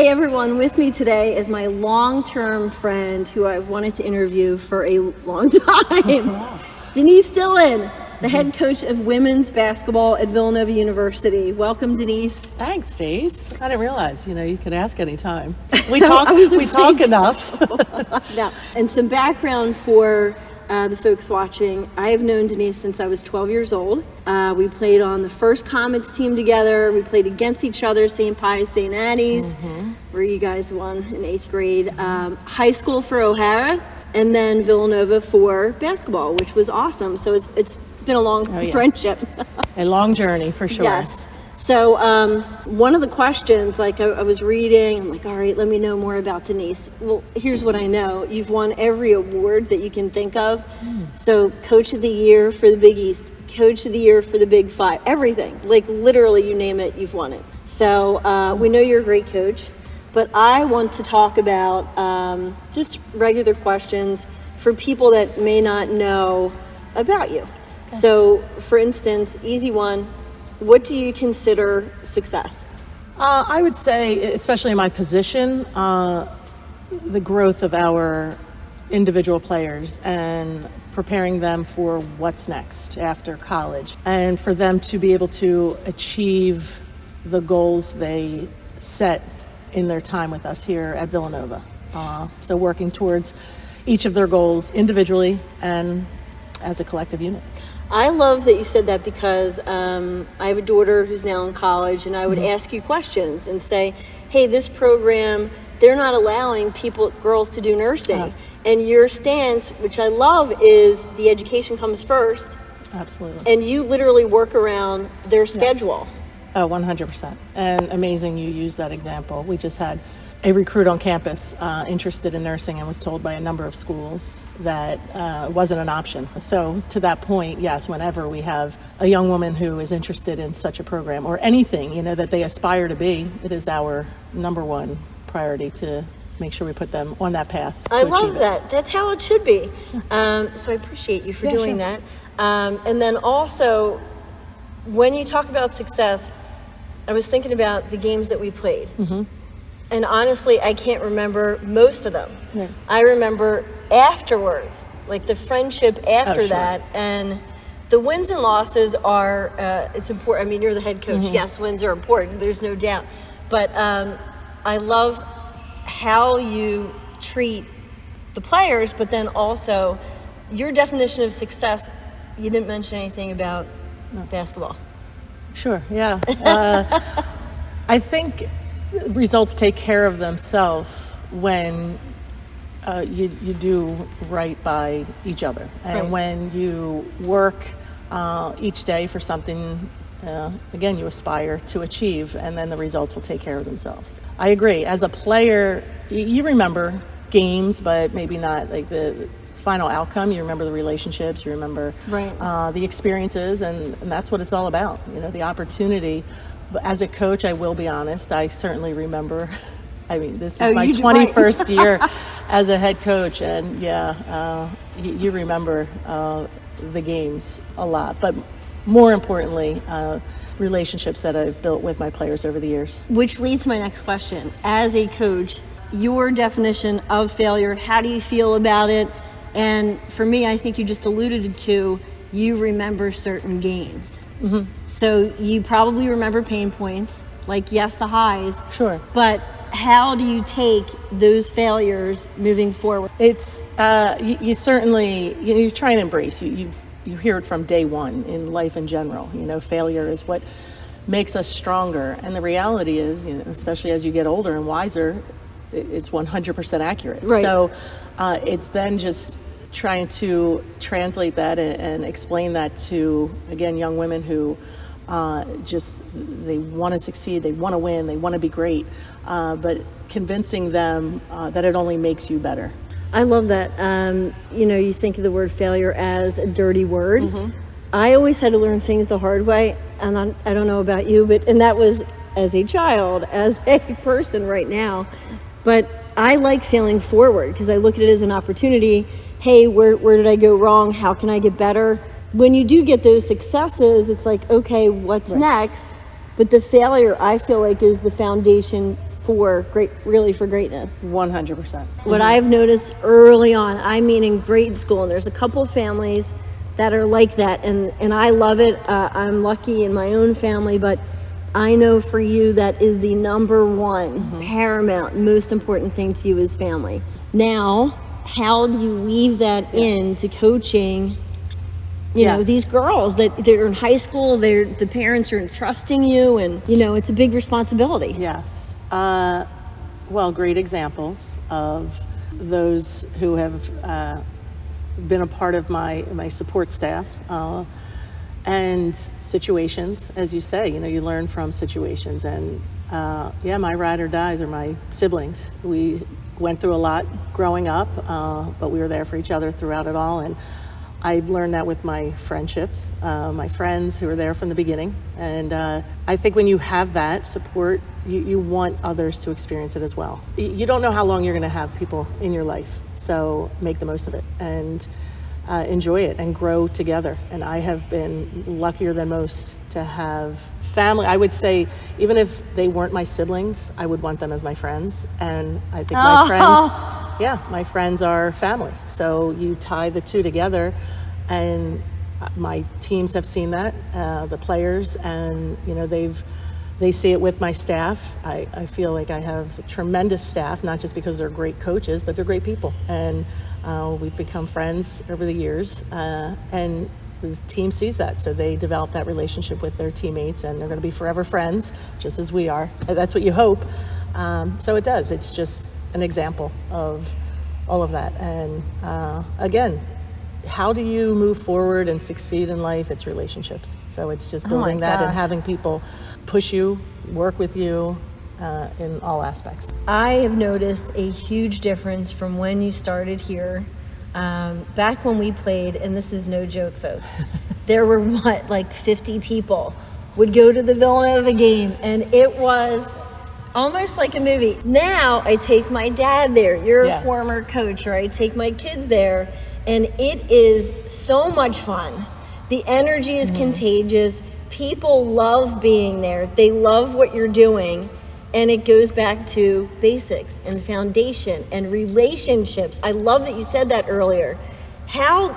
Hey everyone, with me today is my long-term friend who I've wanted to interview for a long time. Denise Dillon, the head coach of women's basketball at Villanova University. Welcome, Denise. Thanks, Stace. I didn't realize, you could ask anytime. We talk enough. No. And some background for the folks watching. I have known Denise since I was 12 years old. We played on the first Comets team together. We played against each other, St. Pius, St. Annie's, where you guys won in 8th grade. High school for O'Hara, and then Villanova for basketball, which was awesome. So it's been a long friendship. A long journey, for sure. Yes. So one of the questions, I was reading, I'm like, all right, let me know more about Denise. Well, here's what I know. You've won every award that you can think of. So Coach of the Year for the Big East, Coach of the Year for the Big Five, everything. Literally, you name it, you've won it. So we know you're a great coach, but I want to talk about just regular questions for people that may not know about you. Okay. So, for instance, easy one. What do you consider success? I would say, especially in my position, the growth of our individual players and preparing them for what's next after college, and for them to be able to achieve the goals they set in their time with us here at Villanova. So working towards each of their goals individually and as a collective unit. I love that you said that because I have a daughter who's now in college, and I would ask you questions and say, hey, this program, they're not allowing girls to do nursing. And your stance, which I love, is the education comes first. Absolutely. And you literally work around their schedule. Yes. 100%. And amazing you use that example. We just had a recruit on campus interested in nursing and was told by a number of schools that it wasn't an option. So to that point, yes, whenever we have a young woman who is interested in such a program or anything, that they aspire to be, it is our number one priority to make sure we put them on that path. I love that. That's how it should be. So I appreciate you for doing that. And then also, when you talk about success, I was thinking about the games that we played. And honestly, I can't remember most of them. Yeah. I remember afterwards, the friendship after that. And the wins and losses are, it's important. I mean, you're the head coach. Yes, wins are important. There's no doubt. But I love how you treat the players, but then also your definition of success. You didn't mention anything about basketball. Sure, yeah. I think results take care of themselves when you do right by each other, and when you work each day for something again you aspire to achieve, and then the results will take care of themselves. I agree. As a player, you remember games, but maybe not the final outcome. You remember the relationships, you remember the experiences, and that's what it's all about, the opportunity. But as a coach, I will be honest, I certainly remember, this is my 21st year as a head coach, and you remember the games a lot, but more importantly, relationships that I've built with my players over the years. Which leads to my next question. As a coach, your definition of failure, how do you feel about it? And for me, I think you just alluded to, you remember certain games. So you probably remember pain points, yes, the highs. Sure. But how do you take those failures moving forward? It's, you certainly, you try and embrace, you hear it from day one in life in general. Failure is what makes us stronger. And the reality is, especially as you get older and wiser, it's 100% accurate. Right. So it's then just trying to translate that and explain that to, again, young women who they want to succeed, they want to win, they want to be great, but convincing them that it only makes you better. I love that. You think of the word failure as a dirty word. I always had to learn things the hard way, and I don't know about you, and that was as a child, as a person right now. But I like failing forward because I look at it as an opportunity. Hey, where did I go wrong? How can I get better? When you do get those successes, it's okay, what's next? But the failure, I feel is the foundation for greatness. 100%. What I've noticed early on, I mean in grade school, and there's a couple of families that are like that, and I love it. I'm lucky in my own family, but I know for you that is the number one paramount, most important thing to you is family. Now, how do you weave that into coaching? You know, these girls that they're in high school, the parents are entrusting you, and it's a big responsibility. Yes. Well, great examples of those who have been a part of my support staff and situations, as you say. You learn from situations, and my ride or dies are my siblings. We went through a lot growing up, but we were there for each other throughout it all, and I learned that with my friendships, my friends who were there from the beginning. And I think when you have that support, you want others to experience it as well. You don't know how long you're going to have people in your life, so make the most of it and enjoy it and grow together. And I have been luckier than most to have family. I would say, even if they weren't my siblings, I would want them as my friends. And I think my friends are family. So you tie the two together, and my teams have seen that, the players, and they see it with my staff. I feel like I have tremendous staff, not just because they're great coaches, but they're great people. And we've become friends over the years, and the team sees that, so they develop that relationship with their teammates, and they're going to be forever friends, just as we are. That's what you hope. So it does. It's just an example of all of that. And again, how do you move forward and succeed in life? It's relationships. So it's just building that and having people push you, work with you in all aspects. I have noticed a huge difference from when you started here. Back when we played, and this is no joke, folks, there were like 50 people would go to the Villanova game, and it was almost like a movie. Now I take my dad there. You're a former coach, or I take my kids there, and it is so much fun. The energy is contagious. People love being there. They love what you're doing. And it goes back to basics and foundation and relationships. I love that you said that earlier. How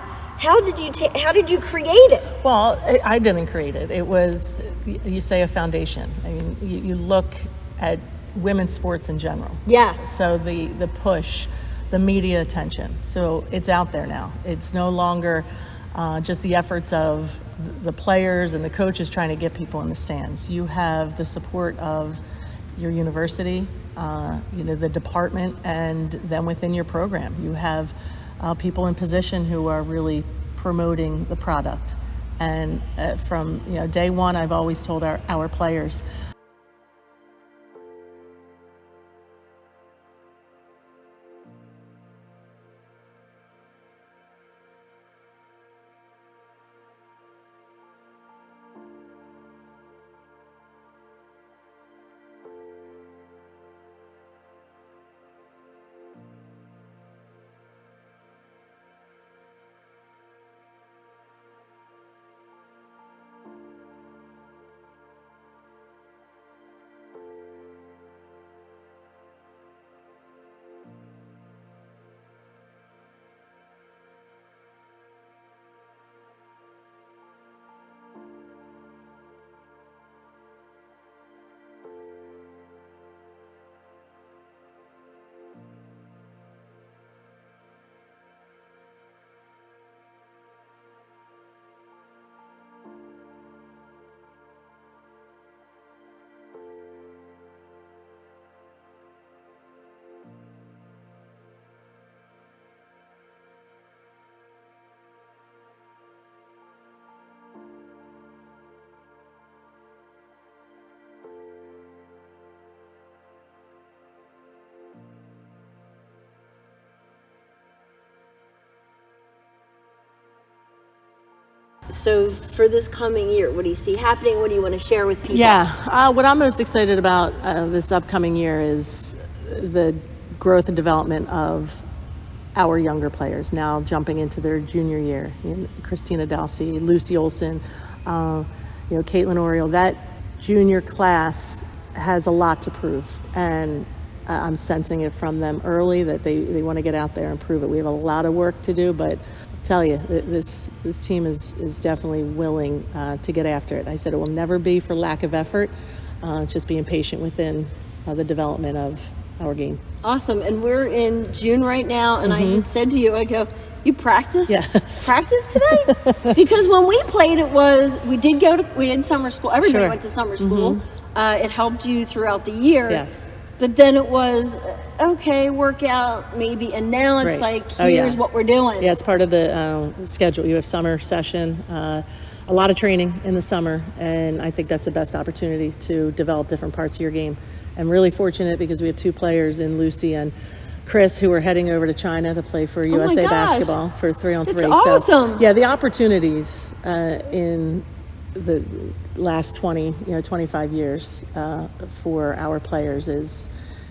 did you create it? Well, I didn't create it. It was, you say, a foundation. I mean, you look at women's sports in general. Yes. So the push, the media attention. So it's out there now. It's no longer just the efforts of the players and the coaches trying to get people in the stands. You have the support of your university, the department, and then within your program, you have people in position who are really promoting the product. And from day one, I've always told our players, So for this coming year, what do you see happening? What do you want to share with people? Yeah, what I'm most excited about this upcoming year is the growth and development of our younger players now jumping into their junior year. Christina Dalsey, Lucy Olson, Caitlin Oriole. That junior class has a lot to prove, and I'm sensing it from them early that they want to get out there and prove it. We have a lot of work to do, but I'll tell you, this team is definitely willing to get after it. I said it will never be for lack of effort. It's just being patient within the development of our game. Awesome. And we're in June right now, and I had said to you, I go, you practice? Yes. Practice today? Because when we played, we had summer school. Everybody Sure. went to summer school. It helped you throughout the year. Yes. But then it was, okay, workout maybe, and now it's Right. like, Oh, yeah. here's what we're doing. Yeah, it's part of the schedule. You have summer session, a lot of training in the summer, and I think that's the best opportunity to develop different parts of your game. I'm really fortunate because we have 2 players in Lucy and Chris who are heading over to China to play for USA gosh. basketball for 3-on-3. That's awesome. So, yeah, the opportunities in the last 25 years for our players is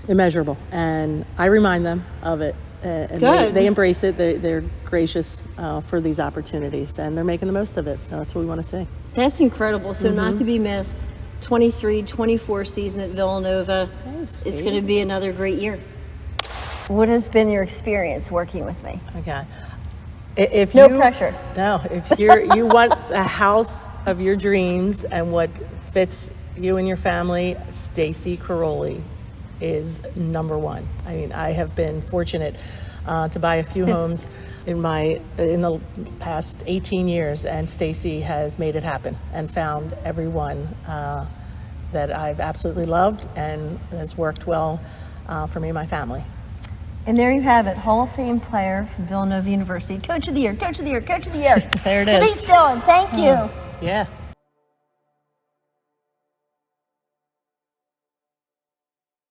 immeasurable, and I remind them of it. And Good. they embrace it. They're gracious for these opportunities, and they're making the most of it. So that's what we want to see. That's incredible. So not to be missed, 23-24 season at Villanova. Yes, It's going to be another great year. What has been your experience working with me? Okay. If No you, pressure. No, if you want a house of your dreams and what fits you and your family, Stacie Koroly is number one. I mean, I have been fortunate to buy a few homes in the past 18 years, and Stacie has made it happen and found everyone that I've absolutely loved and has worked well for me and my family. And there you have it, Hall of Fame player from Villanova University, Coach of the Year, Coach of the Year, Coach of the Year. There it is. Denise Dillon, thank you. Yeah.